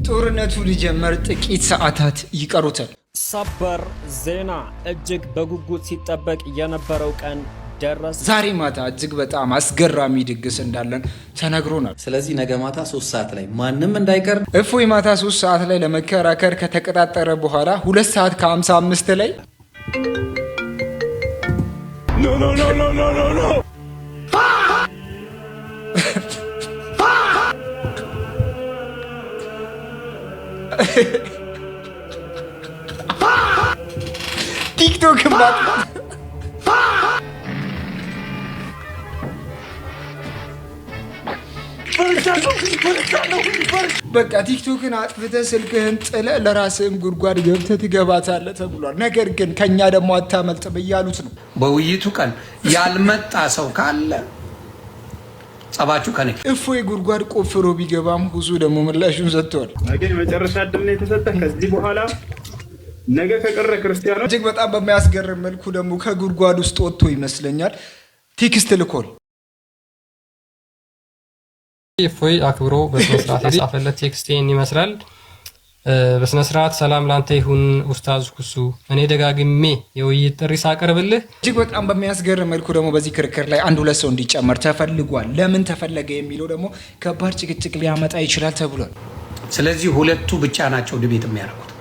ጦርነቱ ሊጀመር ጥቂት ሰዓታት ይቀሩታል። ሰበር ዜና እጅግ በጉጉት ሲጠበቅ የነበረው ቀን ደረሰ። ዛሬ ማታ እጅግ በጣም አስገራሚ ድግስ እንዳለን ተነግሮናል። ስለዚህ ነገ ማታ 3 ሰዓት ላይ ማንንም እንዳይቀር። እፎይ ማታ 3 ሰዓት ላይ ለመከራከር ከተቀጣጠረ በኋላ 2 ሰዓት ከ55 ላይ ኖ ቲክቶክ በቃ ቲክቶክን አጥፍተህ ስልክህን ጥለህ ለራስህም ጉድጓድ ገብተህ ትገባታለህ ተብሏል። ነገር ግን ከኛ ደግሞ አታመልጥም እያሉት ነው። በውይይቱ ቀን ያልመጣ ሰው ካለ ጸባችሁ ከኔ። እፎይ ጉድጓድ ቆፍሮ ቢገባም ሁሱ ደግሞ ምላሹን ሰጥቷል። ግን መጨረሻ እድል ነው የተሰጠህ። ከዚህ በኋላ ነገ ከቀረ ክርስቲያኖች እጅግ በጣም በሚያስገርም መልኩ ደግሞ ከጉድጓድ ውስጥ ወጥቶ ይመስለኛል ቴክስት ልኮል። እፎይ አክብሮ በስነ ስርዓት የጻፈለት ቴክስት ይመስላል። በስነ ስርዓት ሰላም ላንተ ይሁን ኡስታዝ ሁሱ፣ እኔ ደጋግሜ የውይይት ጥሪ ሳቀርብልህ። እጅግ በጣም በሚያስገርም መልኩ ደግሞ በዚህ ክርክር ላይ 1-2 ሰው እንዲጨመር ተፈልጓል። ለምን ተፈለገ የሚለው ደግሞ ከባድ ጭቅጭቅ ሊያመጣ ይችላል ተብሏል። ስለዚህ ሁለቱ ብቻ ናቸው ዲቤት የሚያደርጉት።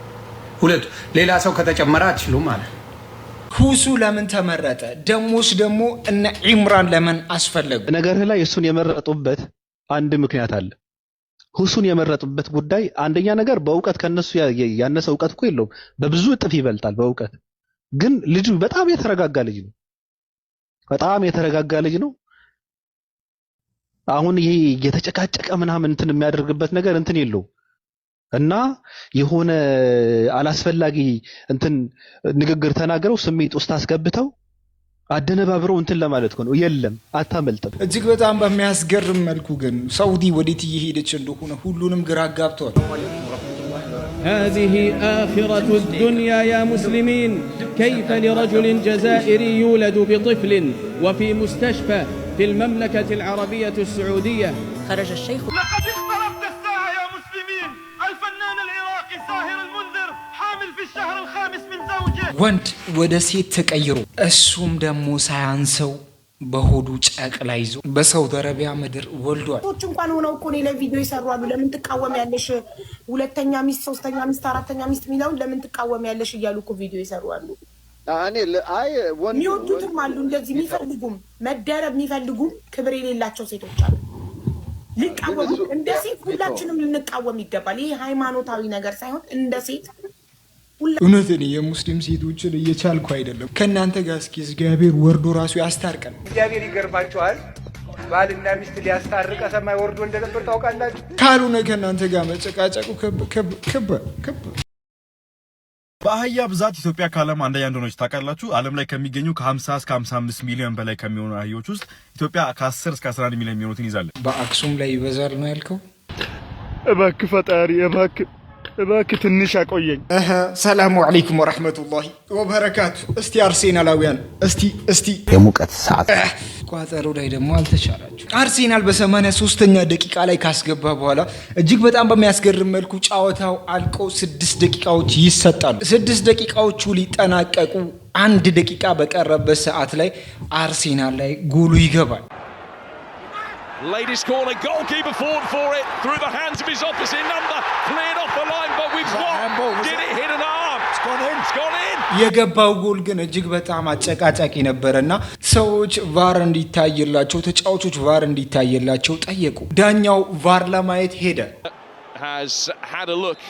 ሁለቱ ሌላ ሰው ከተጨመረ አትችሉም ማለት። ሁሱ ለምን ተመረጠ? ደሞስ ደግሞ እነ ኢምራን ለምን አስፈለጉ? ነገርህ ላይ እሱን የመረጡበት አንድ ምክንያት አለ። ሁሱን የመረጡበት ጉዳይ አንደኛ ነገር በእውቀት ከነሱ ያነሰ እውቀት እኮ የለውም፣ በብዙ እጥፍ ይበልጣል በእውቀት። ግን ልጁ በጣም የተረጋጋ ልጅ ነው። በጣም የተረጋጋ ልጅ ነው። አሁን ይሄ የተጨቃጨቀ ምናምን እንትን የሚያደርግበት ነገር እንትን የለውም እና የሆነ አላስፈላጊ እንትን ንግግር ተናግረው ስሜት ውስጥ አስገብተው አደነባብረው እንትን ለማለት ነው። የለም አታመልጥም። እጅግ በጣም በሚያስገርም መልኩ ግን ሳውዲ ወዴት እየሄደች እንደሆነ ሁሉንም ግራ አጋብቷል። هذه آخرة الدنيا يا مسلمين كيف لرجل جزائري يولد بطفل وفي مستشفى في المملكة العربية السعودية خرج الشيخ. لقد اقتربت الساعة يا مسلمين. الفنان العراقي ساهر المنذر حامل في الشهر الخامس من زوجه. ወንድ ወደ ሴት ተቀይሮ እሱም ደግሞ ሳያንሰው በሆዱ ጨቅላ ይዞ በሳውዲ አረቢያ ምድር ወልዷል። ቶች እንኳን ሆነው እኮ ነው ለቪዲዮ ይሰራሉ። ለምን ትቃወሚያለሽ? ሁለተኛ ሚስት፣ ሶስተኛ ሚስት፣ አራተኛ ሚስት ሚላውን ለምን ትቃወሚያለሽ እያሉ እኮ ቪዲዮ ይሰራሉ። የሚወዱትም አሉ እንደዚህ የሚፈልጉም መደረብ የሚፈልጉም ክብር የሌላቸው ሴቶች አሉ። ሊቃወሙ እንደ ሴት ሁላችንም ልንቃወም ይገባል። ይሄ ሃይማኖታዊ ነገር ሳይሆን እንደ ሴት እውነትን የሙስሊም ሴቶችን እየቻልኩ አይደለም። ከእናንተ ጋር እስኪ እግዚአብሔር ወርዶ ራሱ ያስታርቀን። እግዚአብሔር ይገርማችኋል፣ ባልና ሚስት ሊያስታርቀ ሰማይ ወርዶ እንደነበር ታውቃላችሁ። ካልሆነ ከእናንተ ጋር መጨቃጨቁ ከበ በአህያ ብዛት ኢትዮጵያ ከዓለም አንደኛ እንደሆነች ታውቃላችሁ። ዓለም ላይ ከሚገኙ ከ50 እስከ 55 ሚሊዮን በላይ ከሚሆኑ አህዮች ውስጥ ኢትዮጵያ ከ10 እስከ 11 ሚሊዮን የሚሆኑትን ይዛለች። በአክሱም ላይ ይበዛል ነው ያልከው? እባክህ ፈጣሪ እባክህ ትንሽ አቆየኝ። ሰላሙ አለይኩም ወራህመቱላሂ ወበረካቱ። እስቲ አርሴናላውያን እስቲ የሙቀት ሰዓት ቋጠሮ ላይ ደግሞ አልተቻላችሁ። አርሴናል በ83ኛ ደቂቃ ላይ ካስገባ በኋላ እጅግ በጣም በሚያስገርም መልኩ ጨዋታው አልቆ 6 ደቂቃዎች ይሰጣሉ። 6 ደቂቃዎቹ ሊጠናቀቁ 1 ደቂቃ በቀረበት ሰዓት ላይ አርሴናል ላይ ጎሉ ይገባል። Latest corner, goalkeeper fought for it through the hands of his opposite number, cleared off the line, but with what? Did it hit an arm? It's gone in. የገባው ጎል ግን እጅግ በጣም አጨቃጫቂ ነበርና ሰዎች ቫር እንዲታይላቸው፣ ተጫዋቾች ቫር እንዲታይላቸው ጠየቁ። ዳኛው ቫር ለማየት ሄደ። Has had a look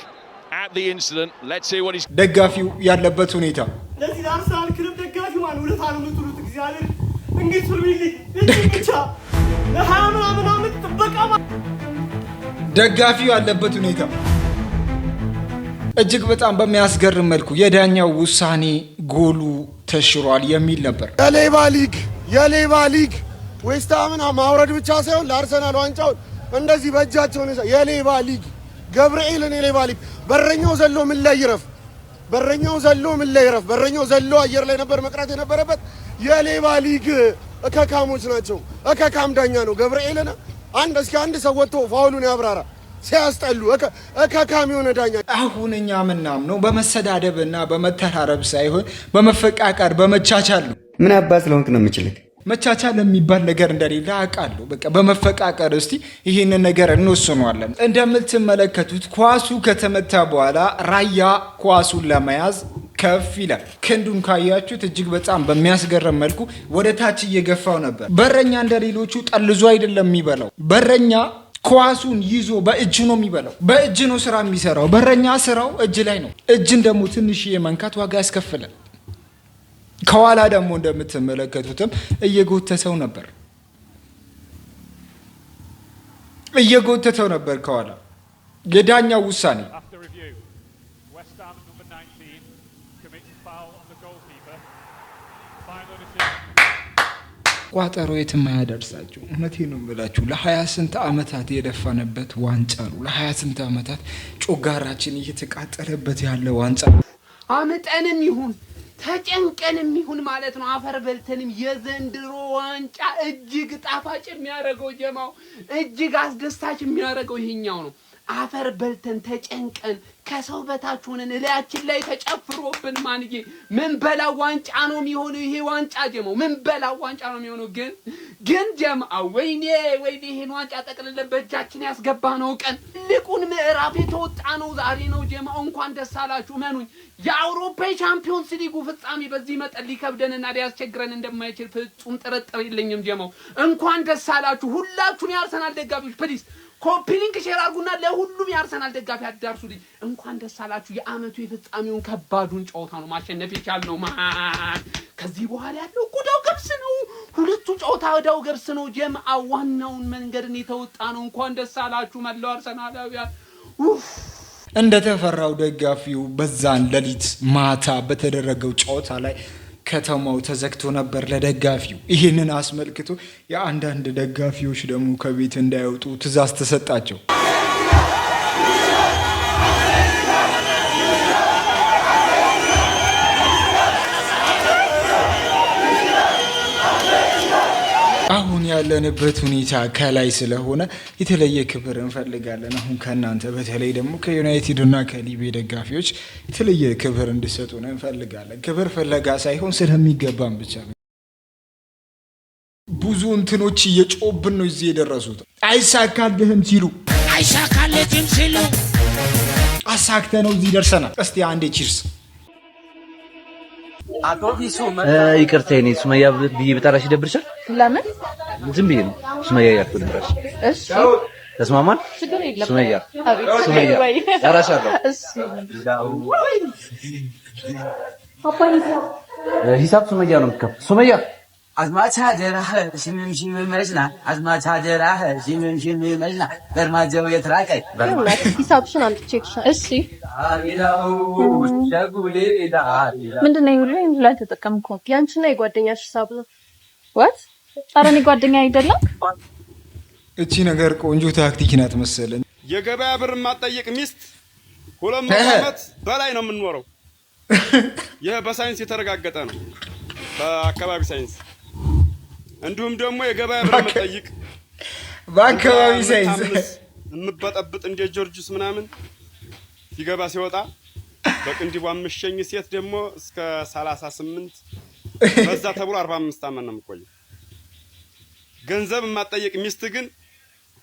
at the incident. Let's see what he's. ደጋፊው ያለበት ሁኔታ ለዚህ አርሰናል ክለብ ደጋፊው ማን ሁለት አሉ ምትሉት እግዚአብሔር እንግዲህ ሱርቢሊ ብቻ ደጋፊው ያለበት ሁኔታ እጅግ በጣም በሚያስገርም መልኩ የዳኛው ውሳኔ ጎሉ ተሽሯል የሚል ነበር። የሌባ ሊግ ዌስትሃምን ማውረድ ብቻ ሳይሆን ለአርሰናል ዋንጫውን እንደዚህ በእጃቸው ነው። የሌባ ሊግ ገብርኤልን የሌባ ሊግ በረኛው ዘሎ ምን ላይ ይረፍ? በረኛው ዘሎ አየር ላይ ነበር መቅረት የነበረበት። የሌባ ሊግ እከካሞች ናቸው። እከካም ዳኛ ነው ገብርኤልና አንድ ሰው ወጥቶ ፋውሉን ያብራራ። ሲያስጠሉ እከካም የሆነ ዳኛ። አሁን እኛ ምናምነው በመሰዳደብና በመተራረብ ሳይሆን በመፈቃቀር በመቻቻል ነው። ምን አባስ ስለሆንክ ነው የምችልህ? መቻቻል የሚባል ነገር እንደሌለ አውቃለሁ። በቃ በመፈቃቀር እስቲ ይሄንን ነገር እንወስኗለን። እንደምትመለከቱት ኳሱ ከተመታ በኋላ ራያ ኳሱን ለመያዝ ከፍ ይላል። ክንዱን ካያችሁት እጅግ በጣም በሚያስገርም መልኩ ወደ ታች እየገፋው ነበር። በረኛ እንደሌሎቹ ጠልዞ አይደለም የሚበላው። በረኛ ኳሱን ይዞ በእጅ ነው የሚበላው። በእጅ ነው ስራ የሚሰራው። በረኛ ስራው እጅ ላይ ነው። እጅን ደግሞ ትንሽዬ መንካት ዋጋ ያስከፍላል። ከኋላ ደግሞ እንደምትመለከቱትም እየጎተተው ነበር ከኋላ የዳኛው ውሳኔ ቋጠሮ የትም አያደርሳችሁ። እውነቴን ነው የምላችሁ። ለ20 ስንት ዓመታት የደፋንበት ዋንጫ ነው። ለ20 ስንት ዓመታት ጮጋራችን እየተቃጠለበት ያለ ዋንጫ ነው። አመጠንም ይሁን ተጨንቀንም ይሁን ማለት ነው አፈር በልተንም የዘንድሮ ዋንጫ እጅግ ጣፋጭ የሚያደርገው ጀማው እጅግ አስደሳች የሚያደርገው ይሄኛው ነው። አፈር በልተን ተጨንቀን ከሰው በታች ሆነን እላያችን ላይ ተጨፍሮብን ማንዬ ምን በላው ዋንጫ ነው የሚሆነው። ይሄ ዋንጫ ጀማው ምን በላው ዋንጫ ነው የሚሆነው። ግን ጀማው ወይኔ ይሄን ዋንጫ ጠቅልለን በእጃችን ያስገባ ነው ቀን ልቁን ምዕራፍ የተወጣ ነው ዛሬ ነው ጀማው። እንኳን ደስ አላችሁ። መኑኝ የአውሮፓ ቻምፒዮንስ ሊጉ ፍጻሜ በዚህ መጠን ሊከብደንና ሊያስቸግረን እንደማይችል ፍጹም ጥርጥር የለኝም ጀማው። እንኳን ደስ አላችሁ ሁላችሁም የአርሰናል ደጋፊዎች ፕሊዝ ኮፒ ሊንክ ሼር አድርጉና ለሁሉም የአርሰናል ደጋፊ አዳርሱልኝ። እንኳን ደስ አላችሁ። የአመቱ የፍጻሜውን ከባዱን ጨዋታ ነው ማሸነፍ የቻልነው። ከዚህ በኋላ ያለው ጉዳው ገብስ ነው። ሁለቱ ጨዋታ ወዳው ገብስ ነው። ጀማዓ ዋናውን መንገድን የተወጣ ነው። እንኳን ደስ አላችሁ መላው አርሰናላውያን። እንደተፈራው ደጋፊው በዛን ሌሊት ማታ በተደረገው ጨዋታ ላይ ከተማው ተዘግቶ ነበር ለደጋፊው። ይህንን አስመልክቶ የአንዳንድ ደጋፊዎች ደግሞ ከቤት እንዳይወጡ ትዕዛዝ ተሰጣቸው። አሁን ያለንበት ሁኔታ ከላይ ስለሆነ የተለየ ክብር እንፈልጋለን። አሁን ከእናንተ በተለይ ደግሞ ከዩናይትድ እና ከሊቤ ደጋፊዎች የተለየ ክብር እንድሰጡን እንፈልጋለን። ክብር ፍለጋ ሳይሆን ስለሚገባን ብቻ ነው። ብዙ እንትኖች እየጮብን ነው እዚህ የደረሱት። አይሳካልህም ሲሉ አሳክተ ነው እዚህ ደርሰናል። እስቲ አንዴ ቺርስ። ይቅርታ የኔ ሱመያ ብዬ ብጠራሽ ይደብርሻል? ለምን? ዝም ብዬ ነው ሱመያ ያልኩት ድረስ። እሺ ተስማማን? ችግር የለም። ሱመያ እጠራሻለሁ። ሂሳብ ሱመያ ነው የምትከፍለው። ሱመያ አዝማች ሀጀራህ ሽምሽም መልስና አዝማች ሀጀራህ ሽምሽም መልስና በርማጀው የተራቀይ ሂሳብሽን አልቼክሽ። እሺ ምንድነው ይሁን ላይ ተጠቀምኩ። ያንቺና የጓደኛሽ ሂሳብ ነው። ዋት አረኔ ጓደኛ አይደለም። እቺ ነገር ቆንጆ ታክቲክ ናት መሰለኝ። የገበያ ብር ማጠየቅ ሚስት 200 ዓመት በላይ ነው የምንኖረው። ይሄ በሳይንስ የተረጋገጠ ነው፣ በአካባቢ ሳይንስ። እንዲሁም ደግሞ የገበያ ብር መጠይቅ በአካባቢ ሳይንስ እንበጠብጥ እንደ ጆርጅስ ምናምን ሲገባ ሲወጣ በቅንዲቧ ምሸኝ ሴት ደግሞ እስከ 38 በዛ ተብሎ 45 ዓመት ነው የምቆየው። ገንዘብ ማጠየቅ ሚስት ግን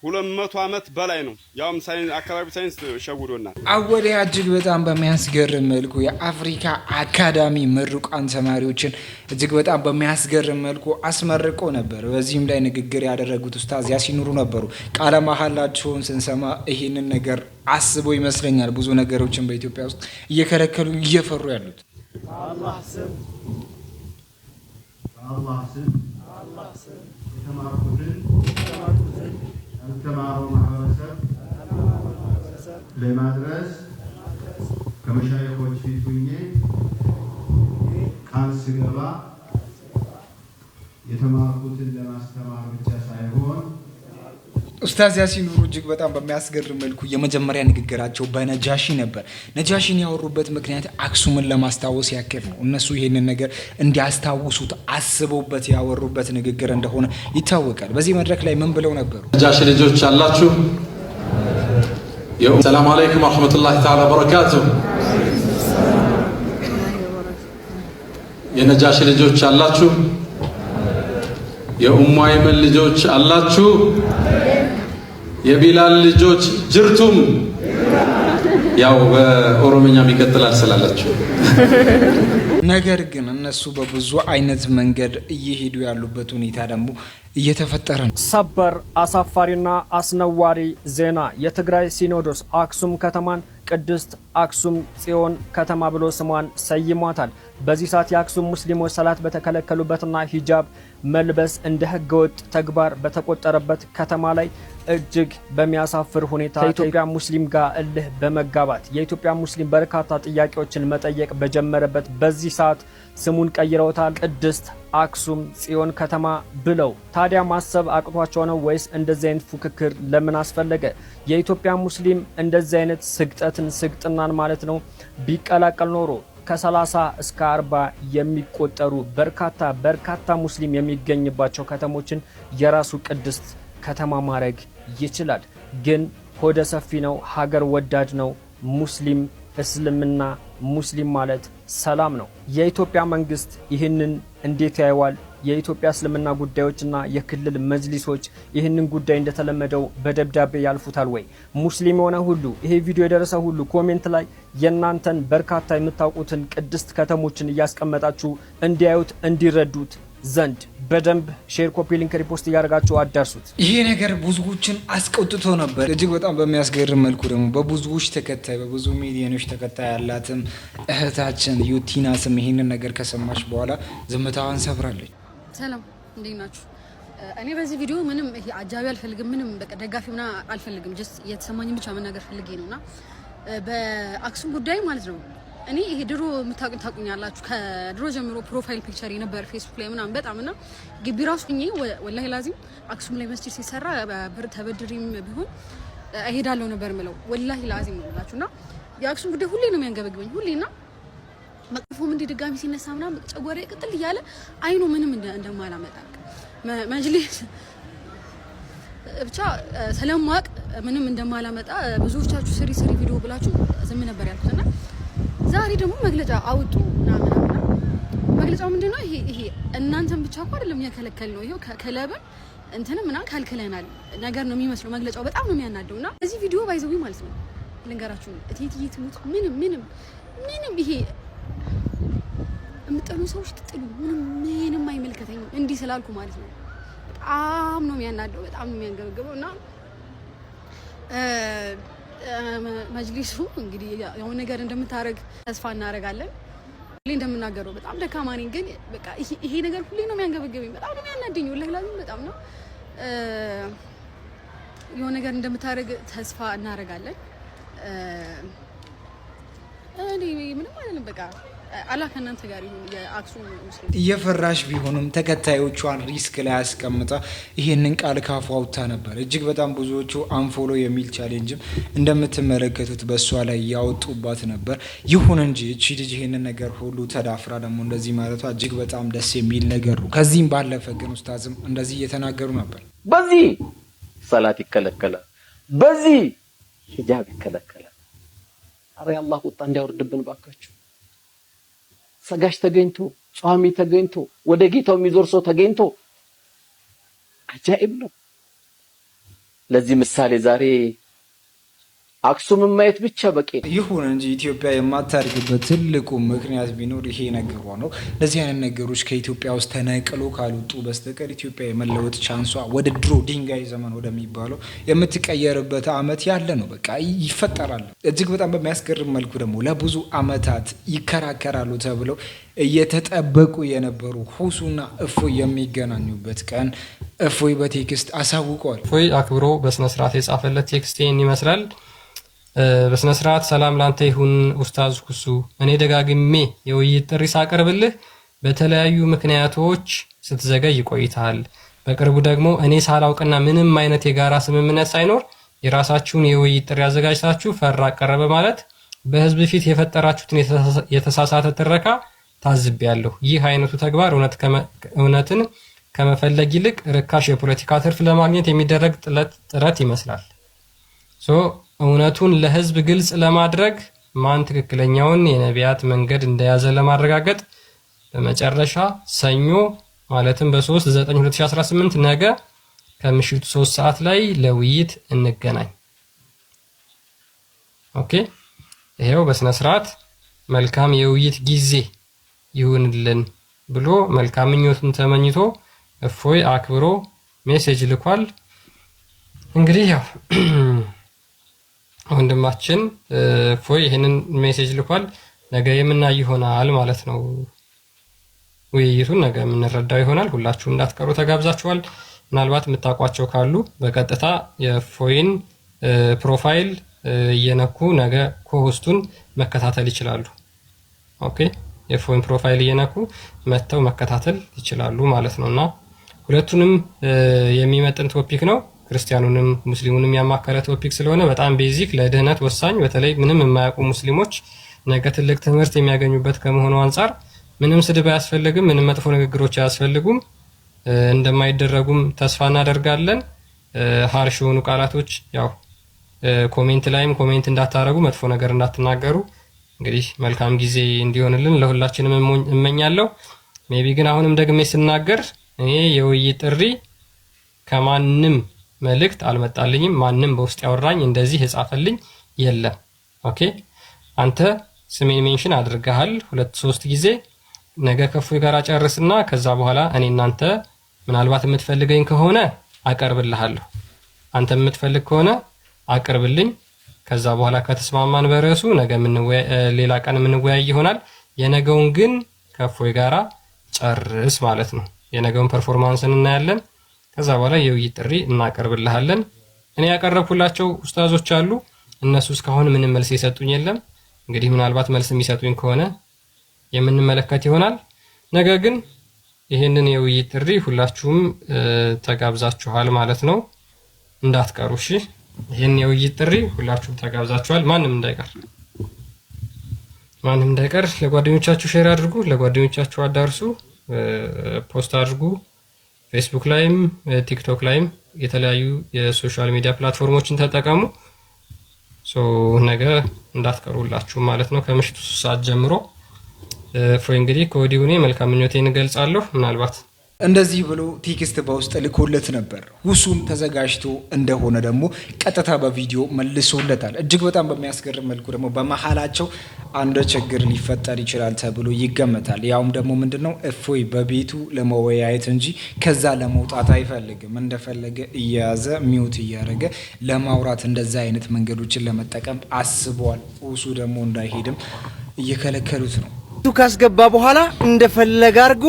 200 ዓመት በላይ ነው። ያውም ሳይንስ አካባቢ ሳይንስ ሸውዶናል። አወዴ እጅግ በጣም በሚያስገርም መልኩ የአፍሪካ አካዳሚ ምሩቃን ተማሪዎችን እጅግ በጣም በሚያስገርም መልኩ አስመርቆ ነበር። በዚህም ላይ ንግግር ያደረጉት ኡስታዝ ያሲን ኑሩ ነበሩ። ቃለ መሐላቸውን ስንሰማ ይሄንን ነገር አስቦ ይመስለኛል ብዙ ነገሮችን በኢትዮጵያ ውስጥ እየከለከሉ እየፈሩ ያሉት። አላህ ስም የተማረው ማህበረሰብ ለማድረስ ከመሻይኾች ፊት ሆኜ ቃል ስገባ የተማርኩትን ለማስተማር ብቻ ሳይሆን ኡስታዝ ያሲን ኑሩ እጅግ በጣም በሚያስገርም መልኩ የመጀመሪያ ንግግራቸው በነጃሺ ነበር። ነጃሺን ያወሩበት ምክንያት አክሱምን ለማስታወስ ያክል ነው። እነሱ ይሄንን ነገር እንዲያስታውሱት አስበውበት ያወሩበት ንግግር እንደሆነ ይታወቃል። በዚህ መድረክ ላይ ምን ብለው ነበሩ? ነጃሺ ልጆች አላችሁ? السلام عليكم ورحمة الله تعالى وبركاته. የነጃሽ ልጆች አላችሁ? የኡሙ አይመን ልጆች አላችሁ? የቢላል ልጆች ጅርቱም? ያው በኦሮምኛ ይቀጥላል ስላላችሁ። ነገር ግን እነሱ በብዙ አይነት መንገድ እየሄዱ ያሉበት ሁኔታ ደግሞ እየተፈጠረ ነው። ሰበር አሳፋሪና አስነዋሪ ዜና። የትግራይ ሲኖዶስ አክሱም ከተማን ቅድስት አክሱም ጽዮን ከተማ ብሎ ስሟን ሰይሟታል። በዚህ ሰዓት የአክሱም ሙስሊሞች ሰላት በተከለከሉበትና ሂጃብ መልበስ እንደ ህገወጥ ተግባር በተቆጠረበት ከተማ ላይ እጅግ በሚያሳፍር ሁኔታ ከኢትዮጵያ ሙስሊም ጋር እልህ በመጋባት የኢትዮጵያ ሙስሊም በርካታ ጥያቄዎችን መጠየቅ በጀመረበት በዚህ ሰዓት ስሙን ቀይረውታል፣ ቅድስት አክሱም ጽዮን ከተማ ብለው። ታዲያ ማሰብ አቅቷቸው ነው ወይስ እንደዚህ አይነት ፉክክር ለምን አስፈለገ? የኢትዮጵያ ሙስሊም እንደዚህ አይነት ስግጥናን ማለት ነው ቢቀላቀል ኖሮ ከ30 እስከ 40 የሚቆጠሩ በርካታ ሙስሊም የሚገኝባቸው ከተሞችን የራሱ ቅድስት ከተማ ማድረግ ይችላል። ግን ሆደ ሰፊ ነው፣ ሀገር ወዳድ ነው። ሙስሊም እስልምና ሙስሊም ማለት ሰላም ነው። የኢትዮጵያ መንግስት ይህንን እንዴት ያየዋል? የኢትዮጵያ እስልምና ጉዳዮችና የክልል መጅሊሶች ይህንን ጉዳይ እንደተለመደው በደብዳቤ ያልፉታል ወይ? ሙስሊም የሆነ ሁሉ ይሄ ቪዲዮ የደረሰ ሁሉ ኮሜንት ላይ የናንተን በርካታ የምታውቁትን ቅድስት ከተሞችን እያስቀመጣችሁ እንዲያዩት እንዲረዱት ዘንድ በደንብ ሼር፣ ኮፒ ሊንክ፣ ሪፖስት እያደረጋችሁ አዳርሱት። ይሄ ነገር ብዙዎችን አስቆጥቶ ነበር። እጅግ በጣም በሚያስገርም መልኩ ደግሞ በብዙዎች ተከታይ በብዙ ሚሊዮኖች ተከታይ ያላትም እህታችን ዩቲና ስም ይሄንን ነገር ከሰማች በኋላ ዝምታዋን ሰብራለች። ሰላም እንዴት ናችሁ? እኔ በዚህ ቪዲዮ ምንም ይሄ አጃቢ አልፈልግም፣ ምንም በቃ ደጋፊ ምና አልፈልግም። ጀስት እየተሰማኝን ብቻ መናገር ፈልጌ ነውና በአክሱም ጉዳይ ማለት ነው እኔ ይሄ ድሮ ታቁኛላችሁ ከድሮ ጀምሮ ፕሮፋይል ፒክቸር የነበር ፌስቡክ ላይ ምናምን በጣም እና ግቢ ራሱ ሆኜ ወላሂ ላዚም አክሱም ላይ መስጂድ ሲሰራ ብር ተበድሪም ቢሆን እሄዳለሁ ነበር ምለው ወላሂ ላዚም ነው ብላችሁና የአክሱም ጉዳይ ሁሌ ነው የሚያንገበግበኝ ሁሌና መጥፎም እንደ ድጋሚ ሲነሳ ምናምን ጨጓሬ ቅጥል እያለ አይኑ ምንም እንደማላመጣ መጅሊስ ብቻ ስለማቅ ምንም እንደማላመጣ ብዙዎቻችሁ ስሪ ቪዲዮ ብላችሁ ዝም ነበር ያልኩትና ዛሬ ደግሞ መግለጫ አውጡ ምናምን መግለጫው ምንድነው? ይሄ እናንተም ብቻ እኮ አይደለም ያከለከል ነው። ይሄው ከለብን እንትንም ምናምን ካልከለናል ነገር ነው የሚመስለው። መግለጫው በጣም ነው የሚያናደውና እዚህ ቪዲዮ ባይዘው ማለት ነው ልንገራችሁ እቴትዬ ትሙት ምንም ይሄ የምጠሉ ሰዎች ትጥሉ ምንም አይመልከተኝም እንዲህ ስላልኩ ማለት ነው። በጣም ነው የሚያናደው፣ በጣም ነው የሚያንገበግበውና መጅሊሱ እንግዲህ የሆነ ነገር እንደምታረግ ተስፋ እናረጋለን። ሁሌ እንደምናገረው በጣም ደካማ ነኝ፣ ግን በቃ ይሄ ነገር ሁሌ ነው የሚያንገበግበኝ፣ በጣም ነው የሚያናደኝ። ወላሂ በጣም ነው የሆነ ነገር እንደምታረግ ተስፋ እናረጋለን። እኔ ምንም አይደለም በቃ አላህ ከእናንተ ጋር ይሁን። የአክሱም ሙስሊም እየፈራሽ ቢሆንም ተከታዮቿን ሪስክ ላይ አስቀምጣ ይሄንን ቃል ካፏ አውጥታ ነበር። እጅግ በጣም ብዙዎቹ አንፎሎ የሚል ቻሌንጅም እንደምትመለከቱት በእሷ ላይ ያወጡባት ነበር። ይሁን እንጂ እቺ ልጅ ይሄንን ነገር ሁሉ ተዳፍራ ደግሞ እንደዚህ ማለቷ እጅግ በጣም ደስ የሚል ነገር ነው። ከዚህም ባለፈ ግን ኡስታዝም እንደዚህ እየተናገሩ ነበር። በዚህ ሰላት ይከለከላል፣ በዚህ ሂጃብ ይከለከላል። አረ አላህ ቁጣ እንዲያወርድብን ባካችሁ። ሰጋሽ ተገኝቶ ጿሚ ተገኝቶ ወደ ጌታው የሚዞር ሰው ተገኝቶ አጃኢብ ነው። ለዚህ ምሳሌ ዛሬ አክሱምን ማየት ብቻ በቂ ነው። ይሁን እንጂ ኢትዮጵያ የማታድግበት ትልቁ ምክንያት ቢኖር ይሄ ነገር ነው። ለዚህ አይነት ነገሮች ከኢትዮጵያ ውስጥ ተነቅሎ ካልወጡ በስተቀር ኢትዮጵያ የመለወጥ ቻንሷ ወደ ድሮ ድንጋይ ዘመን ወደሚባለው የምትቀየርበት አመት ያለ ነው። በቃ ይፈጠራል። እጅግ በጣም በሚያስገርም መልኩ ደግሞ ለብዙ አመታት ይከራከራሉ ተብለው እየተጠበቁ የነበሩ ሁሱና እፎይ የሚገናኙበት ቀን እፎይ በቴክስት አሳውቀዋል። እፎይ አክብሮ በስነ ስርዓት የጻፈለት ቴክስት ይመስላል። በስነ ስርዓት ሰላም ላንተ ይሁን ኡስታዝ ኩሱ፣ እኔ ደጋግሜ የውይይት ጥሪ ሳቀርብልህ በተለያዩ ምክንያቶች ስትዘገይ ቆይተሃል። በቅርቡ ደግሞ እኔ ሳላውቅና ምንም አይነት የጋራ ስምምነት ሳይኖር የራሳችሁን የውይይት ጥሪ አዘጋጅታችሁ ፈራ ቀረበ ማለት በህዝብ ፊት የፈጠራችሁትን የተሳሳተ ትረካ ታዝቤያለሁ። ይህ አይነቱ ተግባር እውነትን ከመፈለግ ይልቅ ርካሽ የፖለቲካ ትርፍ ለማግኘት የሚደረግ ጥረት ይመስላል። እውነቱን ለህዝብ ግልጽ ለማድረግ ማን ትክክለኛውን የነቢያት መንገድ እንደያዘ ለማረጋገጥ በመጨረሻ ሰኞ ማለትም በ3/9/2018 ነገ ከምሽቱ 3 ሰዓት ላይ ለውይይት እንገናኝ። ኦኬ ይሄው በስነ ስርዓት መልካም የውይይት ጊዜ ይሁንልን ብሎ መልካም ምኞቱን ተመኝቶ እፎይ አክብሮ ሜሴጅ ልኳል። እንግዲህ ያው ወንድማችን እፎይ ይሄንን ሜሴጅ ልኳል። ነገ የምናይ ይሆናል ማለት ነው። ውይይቱን ነገ የምንረዳው ይሆናል። ሁላችሁም እንዳትቀሩ ተጋብዛችኋል። ምናልባት የምታውቋቸው ካሉ በቀጥታ የእፎይን ፕሮፋይል እየነኩ ነገ ኮሆስቱን መከታተል ይችላሉ። ኦኬ የእፎይን ፕሮፋይል እየነኩ መተው መከታተል ይችላሉ ማለት ነውና ሁለቱንም የሚመጥን ቶፒክ ነው። ክርስቲያኑንም ሙስሊሙንም ያማከለ ቶፒክ ስለሆነ በጣም ቤዚክ ለድህነት ወሳኝ በተለይ ምንም የማያውቁ ሙስሊሞች ነገ ትልቅ ትምህርት የሚያገኙበት ከመሆኑ አንፃር ምንም ስድብ አያስፈልግም፣ ምንም መጥፎ ንግግሮች አያስፈልጉም፣ እንደማይደረጉም ተስፋ እናደርጋለን። ሃርሽ የሆኑ ቃላቶች ያው ኮሜንት ላይም ኮሜንት እንዳታረጉ፣ መጥፎ ነገር እንዳትናገሩ። እንግዲህ መልካም ጊዜ እንዲሆንልን ለሁላችንም እመኛለሁ። ሜቢ ግን አሁንም ደግሜ ስናገር እኔ የውይይት ጥሪ ከማንም መልእክት አልመጣልኝም። ማንም በውስጥ ያወራኝ እንደዚህ የጻፈልኝ የለም። ኦኬ አንተ ስሜን ሜንሽን አድርገሃል 2-3 ጊዜ። ነገ ከእፎይ ጋር ጨርስና ከዛ በኋላ እኔ እናንተ ምናልባት የምትፈልገኝ ከሆነ አቀርብልሃለሁ። አንተ የምትፈልግ ከሆነ አቅርብልኝ። ከዛ በኋላ ከተስማማን በረሱ ነገ ሌላ ቀን የምንወያይ ይሆናል። የነገውን ግን ከእፎይ ጋራ ጨርስ ማለት ነው። የነገውን ፐርፎርማንስን እናያለን። ከዛ በኋላ የውይይት ጥሪ እናቀርብልሃለን። እኔ ያቀረብኩላቸው ኡስታዞች አሉ። እነሱ እስካሁን ምንም መልስ የሰጡኝ የለም። እንግዲህ ምናልባት መልስ የሚሰጡኝ ከሆነ የምንመለከት ይሆናል። ነገ ግን ይሄንን የውይይት ጥሪ ሁላችሁም ተጋብዛችኋል ማለት ነው። እንዳትቀሩ እሺ። ይሄን የውይይት ጥሪ ሁላችሁም ተጋብዛችኋል። ማንም እንዳይቀር ለጓደኞቻችሁ ሼር አድርጉ፣ ለጓደኞቻችሁ አዳርሱ፣ ፖስት አድርጉ። ፌስቡክ ላይም ቲክቶክ ላይም የተለያዩ የሶሻል ሚዲያ ፕላትፎርሞችን ተጠቀሙ። ነገ እንዳትቀሩላችሁ ማለት ነው ከምሽቱ 3 ሰዓት ጀምሮ። እፎይ እንግዲህ ከወዲሁ እኔ መልካም ምኞቴን እገልጻለሁ። ምናልባት እንደዚህ ብሎ ቴክስት በውስጥ ልኮለት ነበር። ሁሱም ተዘጋጅቶ እንደሆነ ደግሞ ቀጥታ በቪዲዮ መልሶለታል። እጅግ በጣም በሚያስገርም መልኩ ደግሞ በመሀላቸው አንድ ችግር ሊፈጠር ይችላል ተብሎ ይገመታል። ያውም ደግሞ ምንድነው እፎይ በቤቱ ለመወያየት እንጂ ከዛ ለመውጣት አይፈልግም። እንደፈለገ እየያዘ ሚውት እያደረገ ለማውራት እንደዛ አይነት መንገዶችን ለመጠቀም አስቧል። ሁሱ ደግሞ እንዳይሄድም እየከለከሉት ነው። ካስገባ በኋላ እንደፈለገ አድርጎ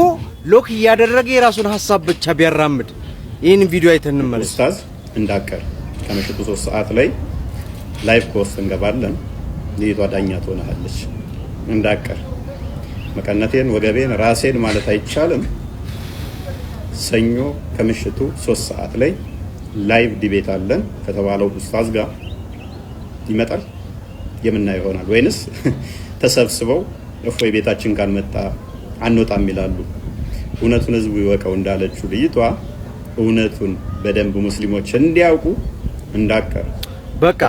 ሎክ እያደረገ የራሱን ሐሳብ ብቻ ቢያራምድ ይህን ቪዲዮ አይተን እንመለስ። ኡስታዝ እንዳቀር ከምሽቱ 3 ሰዓት ላይ ላይቭ ኮርስ እንገባለን። ልጅቷ ዳኛ ትሆናለች። እንዳቀር መቀነቴን ወገቤን ራሴን ማለት አይቻልም። ሰኞ ከምሽቱ 3 ሰዓት ላይ ላይቭ ዲቤት አለን ከተባለው ኡስታዝ ጋር ይመጣል። የምናየው ይሆናል ወይንስ ተሰብስበው እፎይ ቤታችን ካልመጣ አንወጣም ይላሉ። እውነቱን ህዝቡ ይወቀው እንዳለችው ልጅቷ እውነቱን በደንብ ሙስሊሞች እንዲያውቁ እንዳቀር በቃ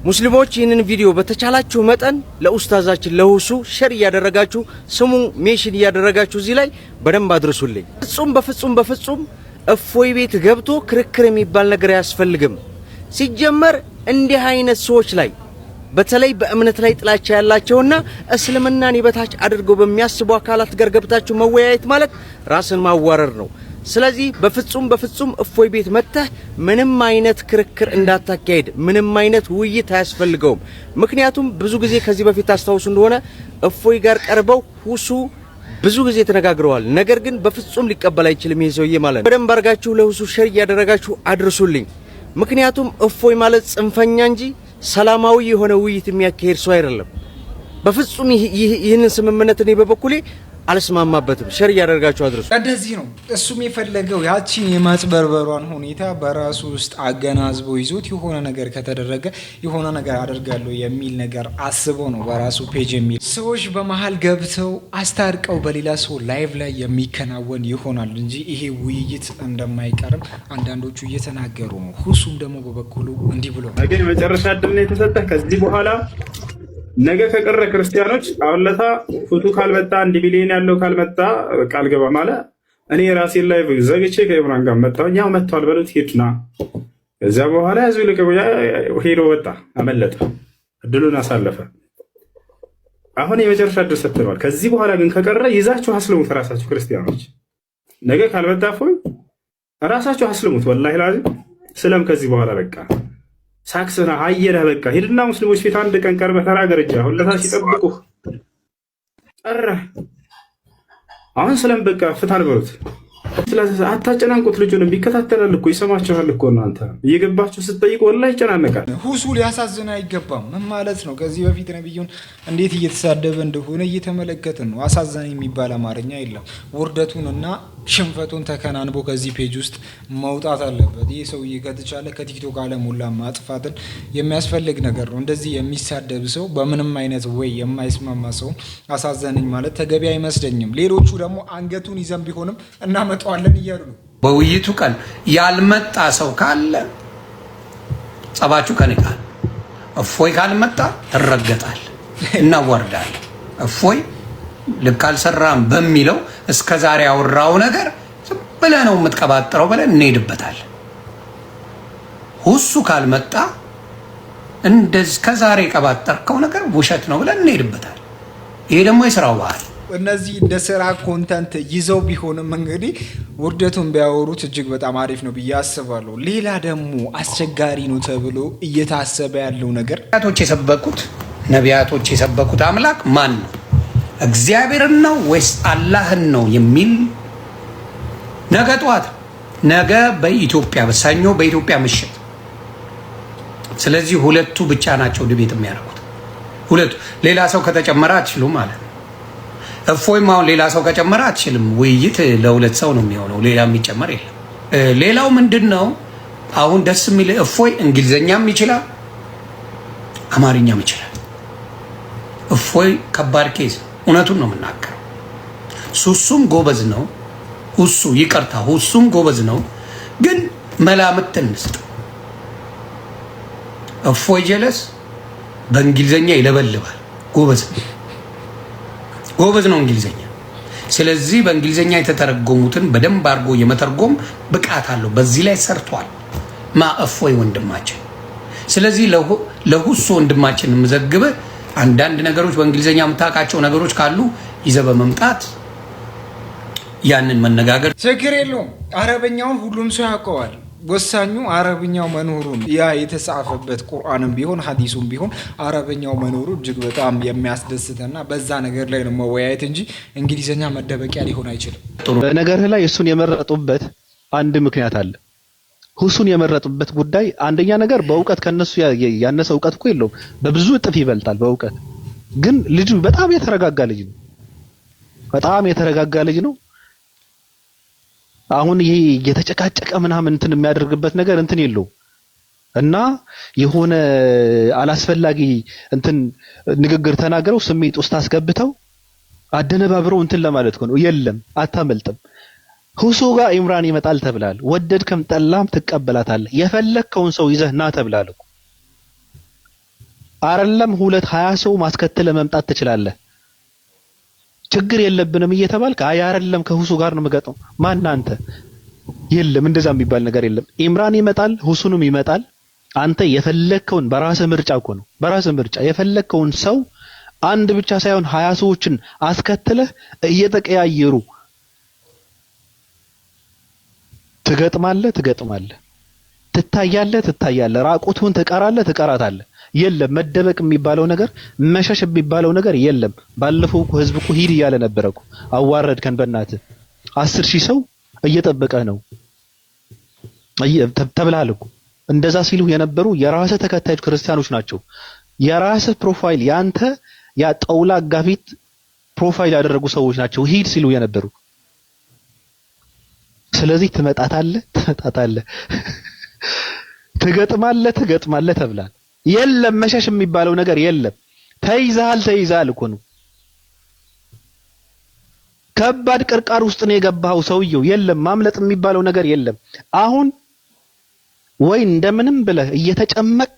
ሙስሊሞች ይህንን ቪዲዮ በተቻላችሁ መጠን ለኡስታዛችን ለሁሱ ሼር እያደረጋችሁ ስሙ ሜንሽን እያደረጋችሁ እዚህ ላይ በደንብ አድርሱልኝ። በፍጹም እፎይ ቤት ገብቶ ክርክር የሚባል ነገር አያስፈልግም። ሲጀመር እንዲህ አይነት ሰዎች ላይ በተለይ በእምነት ላይ ጥላቻ ያላቸውና እስልምናን ይበታች አድርገው በሚያስቡ አካላት ጋር ገብታችሁ መወያየት ማለት ራስን ማዋረር ነው። ስለዚህ በፍጹም እፎይ ቤት መጥተህ ምንም አይነት ክርክር እንዳታካሄድ፣ ምንም አይነት ውይይት አያስፈልገውም። ምክንያቱም ብዙ ጊዜ ከዚህ በፊት ታስታውሱ እንደሆነ እፎይ ጋር ቀርበው ሁሱ ብዙ ጊዜ ተነጋግረዋል። ነገር ግን በፍጹም ሊቀበል አይችልም ይሄ ሰውዬ ማለት ነው። በደንብ አድርጋችሁ ለሁሱ ሼር እያደረጋችሁ አድርሱልኝ። ምክንያቱም እፎይ ማለት ጽንፈኛ እንጂ ሰላማዊ የሆነ ውይይት የሚያካሄድ ሰው አይደለም። በፍጹም ይህንን ስምምነት እኔ በበኩሌ አልስማማበትም። ሸር እያደረጋችሁ አድርሱ። እንደዚህ ነው እሱም የፈለገው ያቺን የማጽበርበሯን ሁኔታ በራሱ ውስጥ አገናዝቦ ይዞት የሆነ ነገር ከተደረገ የሆነ ነገር አደርጋለሁ የሚል ነገር አስቦ ነው በራሱ ፔጅ የሚል ሰዎች በመሀል ገብተው አስታርቀው በሌላ ሰው ላይቭ ላይ የሚከናወን ይሆናል እንጂ ይሄ ውይይት እንደማይቀርም አንዳንዶቹ እየተናገሩ ነው። ሁሱም ደግሞ በበኩሉ እንዲህ ብሎ ግን መጨረሻ እድል ነው የተሰጠህ። ከዚህ በኋላ ነገ ከቀረ ክርስቲያኖች አሁን ለታ ፉቱ ካልመጣ 1 ቢሊዮን ያለው ካልመጣ ቃል ገባ ማለት እኔ ራሴን ላይ ዘግቼ ከኢምራን ጋር መጣሁ። እኛው መጥቷል በሉት ሄድና ከዚያ በኋላ ያዙ ልቀው ሄዶ ወጣ፣ አመለጠ፣ እድሉን አሳለፈ። አሁን የመጨረሻ እድል ሰጥተዋል። ከዚህ በኋላ ግን ከቀረ ይዛችሁ አስልሙት ራሳችሁ ክርስቲያኖች። ነገ ካልመጣ ፎይ ራሳችሁ አስልሙት። ወላሂ ላዚም ስለም ከዚህ በኋላ በቃ ሳክስና አየለ በቃ ሄድና ሙስሊሞች ፊት አንድ ቀን ቀርበህ ተናገር እንጂ አሁን ለታ ሲጠብቁ ጠራ። አሁን ስለም በቃ ፍታን በሉት። ስለዚህ አታጨናንቁት። ልጁንም ይከታተላል እኮ ይሰማችኋል እኮ እናንተ እየገባችሁ ስትጠይቁ ወላሂ ይጨናነቃል። ሁሱ ሊያሳዝን አይገባም። ምን ማለት ነው? ከዚህ በፊት ነብዩን እንዴት እየተሳደበ እንደሆነ እየተመለከትን ነው። አሳዛኝ የሚባል አማርኛ የለም። ውርደቱንና ሽንፈቱን ተከናንቦ ከዚህ ፔጅ ውስጥ መውጣት አለበት። ይህ ሰውዬ ከተቻለ ከቲክቶክ ዓለም ሁላ ማጥፋትን የሚያስፈልግ ነገር ነው። እንደዚህ የሚሳደብ ሰው በምንም አይነት ወይ የማይስማማ ሰው አሳዘነኝ ማለት ተገቢ አይመስለኝም። ሌሎቹ ደግሞ አንገቱን ይዘን ቢሆንም እናመጣዋለን እያሉ ነው። በውይይቱ ቀን ያልመጣ ሰው ካለ ጸባችሁ ከኔ ጋር እፎይ ካልመጣ ትረገጣል፣ እናወርዳል። እፎይ ልክ አልሰራም በሚለው እስከዛሬ ያወራው ነገር ዝም ብለህ ነው የምትቀባጥረው ብለን እንሄድበታል። ሁሱ ካልመጣ እንደዚህ እስከዛሬ የቀባጠርከው ነገር ውሸት ነው ብለን እንሄድበታል። ይሄ ደግሞ የስራው ባህል። እነዚህ እንደ ስራ ኮንተንት ይዘው ቢሆንም እንግዲህ ውርደቱን ቢያወሩት እጅግ በጣም አሪፍ ነው ብዬ አስባለሁ። ሌላ ደግሞ አስቸጋሪ ነው ተብሎ እየታሰበ ያለው ነገር ነቢያቶች የሰበኩት አምላክ ማን ነው? እግዚአብሔርን ነው ወይስ አላህን ነው የሚል ነገ ጠዋት ነገ በኢትዮጵያ በሰኞ በኢትዮጵያ ምሽት። ስለዚህ ሁለቱ ብቻ ናቸው ዲቤት የሚያደርጉት። ሁለቱ ሌላ ሰው ከተጨመረ አትችሉም ማለት ነው። እፎይም አሁን ሌላ ሰው ከጨመረ አትችልም። ውይይት ለሁለት ሰው ነው የሚሆነው፣ ሌላ የሚጨመር የለም። ሌላው ምንድነው አሁን ደስ የሚል እፎይ እንግሊዘኛም ይችላል አማርኛም ይችላል። እፎይ ከባድ ኬዝ እውነቱን ነው የምናገረው። ሁሱም ጎበዝ ነው። ሁሱም ጎበዝ ነው። ግን መላምት እንስጥ። እፎይ ጀለስ በእንግሊዘኛ ይለበልባል። ጎበዝ ነው እንግሊዘኛ። ስለዚህ በእንግሊዘኛ የተተረጎሙትን በደንብ አድርጎ የመተርጎም ብቃት አለው። በዚህ ላይ ሰርቷል እፎይ ወንድማችን። ስለዚህ ለሁሱ ወንድማችን የምዘግበ አንዳንድ ነገሮች በእንግሊዘኛ የምታውቃቸው ነገሮች ካሉ ይዘህ በመምጣት ያንን መነጋገር ችግር የለውም። አረበኛውን ሁሉም ሰው ያውቀዋል። ወሳኙ አረብኛው መኖሩ ነው። ያ የተጻፈበት ቁርአንም ቢሆን ሐዲሱም ቢሆን አረብኛው መኖሩ እጅግ በጣም የሚያስደስተና በዛ ነገር ላይ ነው መወያየት እንጂ እንግሊዘኛ መደበቂያ ሊሆን አይችልም። በነገርህ ላይ እሱን የመረጡበት አንድ ምክንያት አለ። ሁሱን የመረጡበት ጉዳይ አንደኛ ነገር በእውቀት ከነሱ ያነሰ እውቀት እኮ የለውም። በብዙ እጥፍ ይበልጣል በእውቀት። ግን ልጁ በጣም የተረጋጋ ልጅ ነው። በጣም የተረጋጋ ልጅ ነው። አሁን ይሄ የተጨቃጨቀ ምናምን እንትን የሚያደርግበት ነገር እንትን የለው እና የሆነ አላስፈላጊ እንትን ንግግር ተናገረው ስሜት ውስጥ አስገብተው አደነባብረው እንትን ለማለት ነው። የለም አታመልጥም። ሁሱ ጋር ኢምራን ይመጣል ተብላል። ወደድከም ጠላም ትቀበላታለህ። የፈለከውን ሰው ይዘህ ና ተብላል እኮ አይደለም። 20 ሰው ማስከተለ መምጣት ትችላለህ። ችግር የለብንም እየተባልክ አይ አይደለም ከሁሱ ጋር ነው የምገጠው ማን አንተ? የለም እንደዛ የሚባል ነገር የለም። ኢምራን ይመጣል፣ ሁሱንም ይመጣል። አንተ የፈለከውን በራስህ ምርጫ እኮ ነው። በራስህ ምርጫ የፈለከውን ሰው አንድ ብቻ ሳይሆን 20 ሰዎችን አስከትለህ እየተቀያየሩ ትገጥማለህ፣ ትታያለህ፣ ራቁቱን ትቀራታለህ። የለም መደበቅ የሚባለው ነገር መሸሽ የሚባለው ነገር የለም። ባለፈው እኮ ህዝብ እኮ ሂድ እያለ ነበረ እኮ አዋረድከን በእናትህ 10,000 ሰው እየጠበቀህ ነው ተብለሃል እኮ። እንደዛ ሲሉ የነበሩ የራስህ ተከታዮች ክርስቲያኖች ናቸው። የራስህ ፕሮፋይል ያንተ ያ ጠውላ ጋፊት ፕሮፋይል ያደረጉ ሰዎች ናቸው ሂድ ሲሉ የነበሩ። ስለዚህ ትመጣታለህ ትገጥማለህ ተብላል። የለም መሸሽ የሚባለው ነገር የለም። ተይዛል እኮ ነው። ከባድ ቅርቃር ውስጥ ነው የገባው ሰውየው። የለም ማምለጥ የሚባለው ነገር የለም። አሁን ወይ እንደምንም ብለህ እየተጨመቅ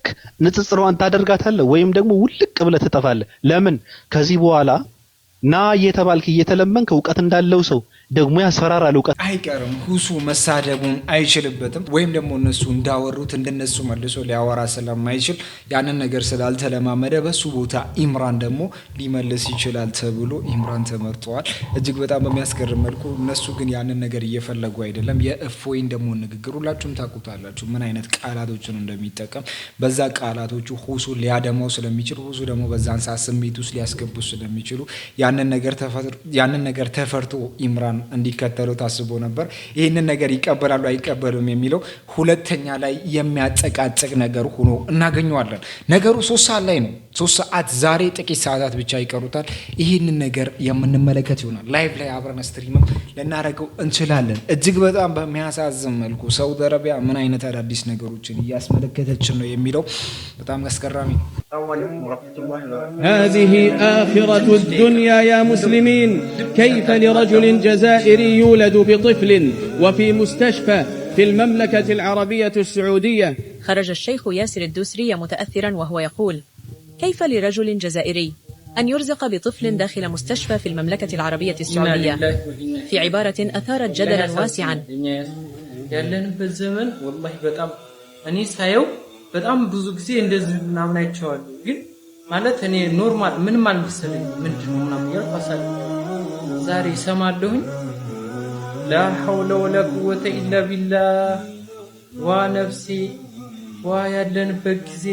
ንጽጽሯን ታደርጋታለህ ወይም ደግሞ ውልቅ ብለህ ትጠፋለህ። ለምን ከዚህ በኋላ ና እየተባልክ እየተለመንክ እውቀት እንዳለው ሰው ደግሞ ያስፈራራል። እውቀት አይቀርም። ሁሱ መሳደቡን አይችልበትም። ወይም ደግሞ እነሱ እንዳወሩት እንደነሱ መልሶ ሊያወራ ስለማይችል ያንን ነገር ስላልተለማመደ በሱ ቦታ ኢምራን ደግሞ ሊመልስ ይችላል ተብሎ ኢምራን ተመርጧል። እጅግ በጣም በሚያስገርም መልኩ እነሱ ግን ያንን ነገር እየፈለጉ አይደለም። የእፎይን ደግሞ ንግግር ሁላችሁም ታውቁታላችሁ፣ ምን አይነት ቃላቶችን እንደሚጠቀም። በዛ ቃላቶቹ ሁሱ ሊያደማው ስለሚችል፣ ሁሱ ደግሞ በዛን ሰዓት ስሜት ውስጥ ሊያስገቡ ስለሚችሉ ያንን ነገር ተፈርቶ ኢምራን እንዲከተሉ ታስቦ ነበር። ይህንን ነገር ይቀበላሉ አይቀበሉም የሚለው ሁለተኛ ላይ የሚያጨቃጭቅ ነገር ሆኖ እናገኘዋለን። ነገሩ 3 ሰዓት ላይ ነው። 3 ሰዓት ዛሬ ጥቂት ሰዓታት ብቻ ይቀሩታል። ይህንን ነገር የምንመለከት ይሆናል። ላይቭ ላይ አብረን ስትሪምም ልናደርገው እንችላለን። እጅግ በጣም በሚያሳዝን መልኩ ሳውዲ አረቢያ ምን አይነት አዳዲስ ነገሮችን እያስመለከተችን ነው የሚለው በጣም አስገራሚ ነው። هذه آخرة الدنيا يا مسلمين. كيف لرجل جزائري يولد بطفل وفي مستشفى في المملكة العربية السعودية؟ خرج الشيخ ياسر الدوسري متأثرا وهو يقول: كيف لرجل جزائري أن يرزق بطفل داخل مستشفى في المملكة العربية السعودية؟ في عبارة أثارت جدلا واسعا. ያለንበት ዘመን والله እኔ ሳየው በጣም ብዙ ጊዜ እንደዚህ ምናምን አይቼዋለሁ። ግን ማለት እኔ ኖርማል ምንም አልመሰለኝ ምንድነው ምናምን ያልፋሳል። ዛሬ ሰማለሁኝ لا حول ولا قوة إلا بالله ونفسي ويالنበት ጊዜ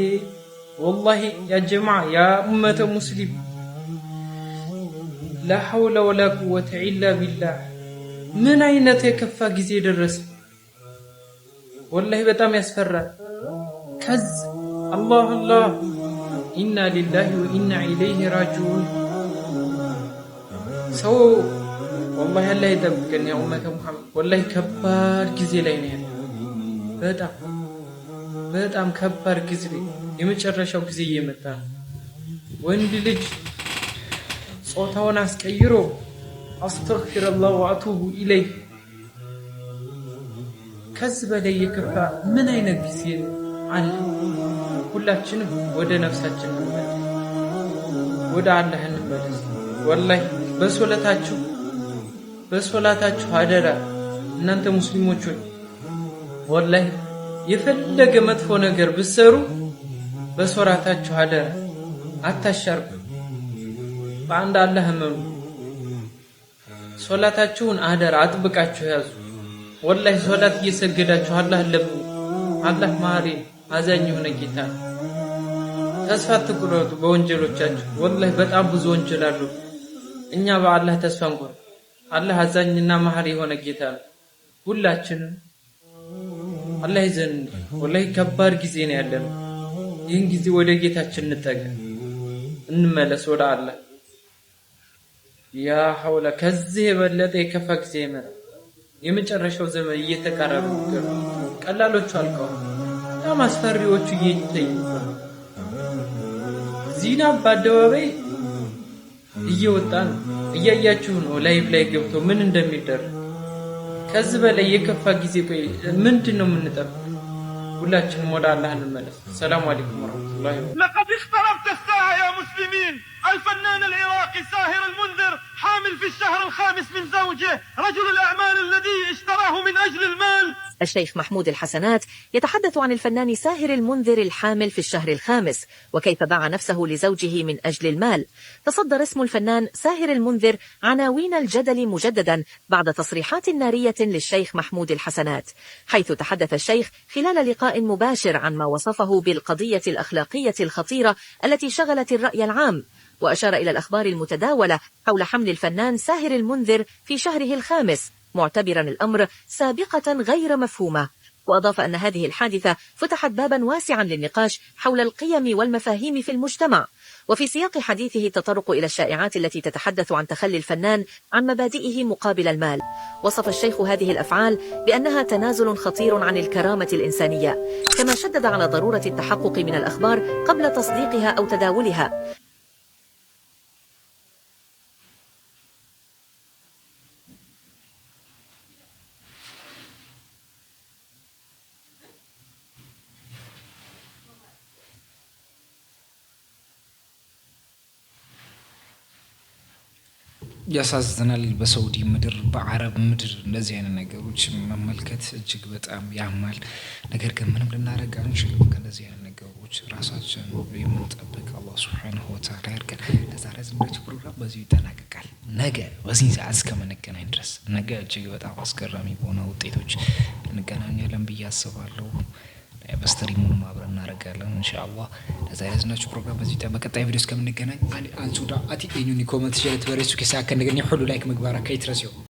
والله يا جماعة يا أمة مسلم لا حول ولا قوة إلا بالله ምን አይነት የከፋ ጊዜ ደረሰ። والله በጣም ያስፈራል። كز الله إنا لله وإنا إليه راجعون. سو والله الله يطبقنا يا أمة محمد. والله كبار ጊዜ ላይ ነው ያለው። በጣም ከባድ ጊዜ የመጨረሻው ጊዜ እየመጣ ወንድ ልጅ ጾታውን አስቀይሮ አስተግፊሩላህ ወአቱቡ ኢለይህ ከዚህ በላይ የከፋ ምን አይነት ጊዜ አለ? ሁላችንም ወደ ነፍሳችን እንመለስ፣ ወደ አላህ እንመለስ። ወላሂ በሶላታችሁ አደራ እናንተ ሙስሊሞች ሆይ ወላሂ የፈለገ መጥፎ ነገር ብትሰሩ በሶላታችሁ አደራ አታሻርኩ። በአንድ አላህ እመኑ። ሶላታችሁን አደራ አጥብቃችሁ ያዙ። ወላሂ ሶላት እየሰገዳችሁ አላህ ለምኑ። አላህ ማሪ አዛኝ የሆነ ጌታ ነው። ተስፋ አትቁረጡ በወንጀሎቻችሁ። ወላሂ በጣም ብዙ ወንጀል አሉ። እኛ በአላህ ተስፋ እንቁረጥ። አላህ አዛኝና ማሪ የሆነ ጌታ ነው። ሁላችንም አላህ ይዘን። ወላሂ ከባድ ጊዜ ነው ያለነው። ይህን ጊዜ ወደ ጌታችን እንጠጋ፣ እንመለስ ወደ አላህ። ያ ሐውለ ከዚህ የበለጠ የከፋ ጊዜ ይመጣል። የመጨረሻው ዘመን እየተቃረበ ነው። ቀላሎቹ አልቀዋል። በጣም አስፈሪዎቹ እየታዩ ዚና በአደባባይ እየወጣ ነው። እያያችሁ ነው ላይቭ ላይ ገብቶ ምን እንደሚደረግ። ከዚህ በላይ የከፋ ጊዜ ምንድነው የምንጠብቀው? ሁላችንም ወደ አላህ እንመለስ። ሰላም አለይኩም ወራህመቱላሂ ወበረካቱህ። لقد اقتربت الساعة يا مسلمين. الفنان العراقي ساهر المنذر حامل في الشهر الخامس من زوجه، رجل الأعمال الذي اشتراه من أجل المال. الشيخ محمود الحسنات يتحدث عن الفنان ساهر المنذر الحامل في الشهر الخامس وكيف باع نفسه لزوجه من أجل المال. تصدر اسم الفنان ساهر المنذر عناوين الجدل مجددا بعد تصريحات نارية للشيخ محمود الحسنات، حيث تحدث الشيخ خلال لقاء مباشر عن ما وصفه بالقضية الأخلاقية الخطيرة التي شغلت الرأي العام، وأشار إلى الأخبار المتداولة حول حمل الفنان ساهر المنذر في شهره الخامس، معتبرا الأمر سابقة غير مفهومة. وأضاف أن هذه الحادثة فتحت بابا واسعا للنقاش حول القيم والمفاهيم في المجتمع، وفي سياق حديثه التطرق إلى الشائعات التي تتحدث عن تخلي الفنان عن مبادئه مقابل المال. وصف الشيخ هذه الأفعال بأنها تنازل خطير عن الكرامة الإنسانية، كما شدد على ضرورة التحقق من الأخبار قبل تصديقها أو تداولها. ያሳዝናል። በሳውዲ ምድር በአረብ ምድር እንደዚህ አይነት ነገሮች መመልከት እጅግ በጣም ያማል። ነገር ግን ምንም ልናደርግ አንችልም። ከነዚህ አይነት ነገሮች ራሳችን የምንጠብቅ አላህ ሱብሓነሁ ወተዓላ ያድርገን። ለዛሬ ዝምራች ፕሮግራም በዚሁ ይጠናቀቃል። ነገ በዚህ ሰዓት እስከምንገናኝ ድረስ ነገ እጅግ በጣም አስገራሚ በሆነ ውጤቶች እንገናኛለን ብዬ አስባለሁ። በስትሪሙን አብረን እናደርጋለን ኢንሻአላህ። ለዛሬ ዝናችሁ ፕሮግራም በዚህ በቀጣይ ቪዲዮ እስከምንገናኝ አንሱዳ አቲ ኤኒኒ ኮመንት ሸርት በሬሱ ከሳከ ነገር ሁሉ ላይክ መግባራ ከይትረሲው